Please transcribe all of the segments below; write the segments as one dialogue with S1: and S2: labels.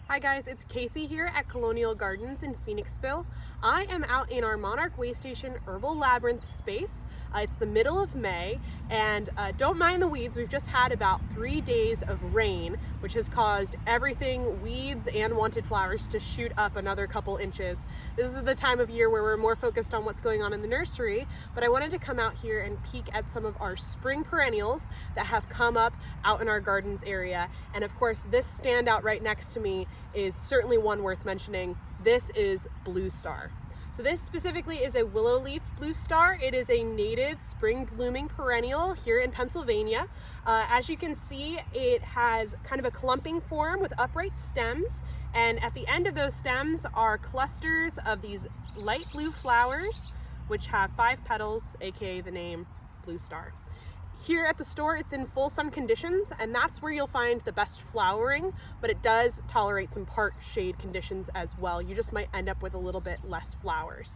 S1: Hi guys, it's Casey here at Colonial Gardens in Phoenixville. I am out in our Monarch Way Station Herbal Labyrinth space. It's the middle of May, and don't mind the weeds. We've just had about 3 days of rain, which has caused everything, weeds and wanted flowers, to shoot up another couple inches. This is the time of year where we're more focused on what's going on in the nursery, but I wanted to come out here and peek at some of our spring perennials that have come up out in our gardens area. And of course, this standout right next to me is certainly one worth mentioning. This is Bluestar. So this specifically is a willow leaf Bluestar. It is a native spring blooming perennial here in Pennsylvania. As you can see, it has kind of a clumping form with upright stems, and at the end of those stems are clusters of these light blue flowers which have 5 petals, aka the name Bluestar. Here at the store, it's in full sun conditions, and that's where you'll find the best flowering, but it does tolerate some part shade conditions as well. You just might end up with a little bit less flowers.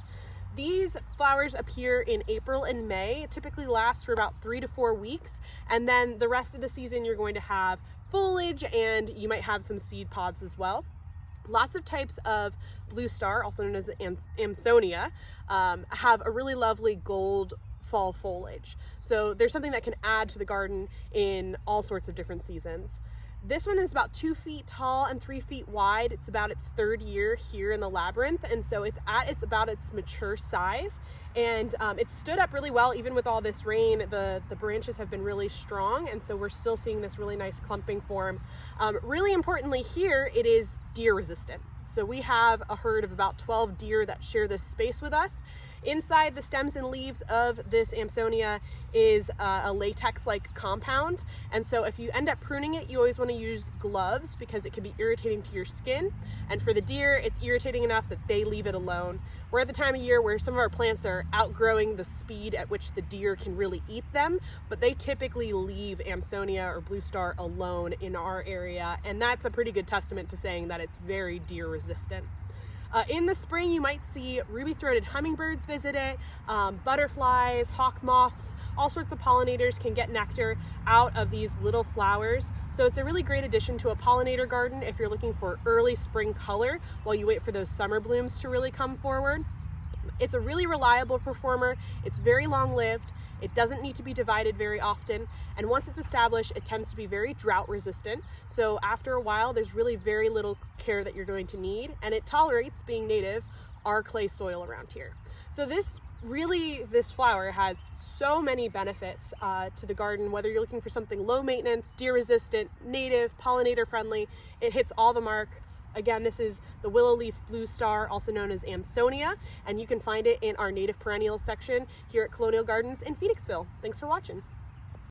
S1: These flowers appear in April and May, typically last for about 3 to 4 weeks, and then the rest of the season you're going to have foliage, and you might have some seed pods as well. Lots of types of Bluestar, also known as Amsonia, have a really lovely gold fall foliage. So there's something that can add to the garden in all sorts of different seasons. This one is about 2 feet tall and 3 feet wide. It's about its 3rd year here in the labyrinth, and so it's about its mature size, and it's stood up really well even with all this rain. The branches have been really strong, and so we're still seeing this really nice clumping form. Really importantly here, it is deer resistant. So we have a herd of about 12 deer that share this space with us. Inside the stems and leaves of this Amsonia is a latex-like compound, and so if you end up pruning it, you always want to use gloves because it can be irritating to your skin, and for the deer it's irritating enough that they leave it alone. We're at the time of year where some of our plants are outgrowing the speed at which the deer can really eat them, but they typically leave Amsonia or Bluestar alone in our area, and that's a pretty good testament to saying that it's very deer resistant. In the spring, you might see ruby-throated hummingbirds visit it, butterflies, hawk moths, all sorts of pollinators can get nectar out of these little flowers. So it's a really great addition to a pollinator garden if you're looking for early spring color while you wait for those summer blooms to really come forward. It's a really reliable performer. It's very long-lived. It doesn't need to be divided very often, and once it's established, it tends to be very drought resistant. So after a while, there's really very little care that you're going to need, and it tolerates, being native, our clay soil around here. So this flower has so many benefits to the garden, whether you're looking for something low maintenance, deer resistant, native, pollinator friendly. It hits all the marks. Again, this is the willow leaf Bluestar, also known as Amsonia, and you can find it in our native perennials section here at Colonial Gardens in Phoenixville. Thanks for watching.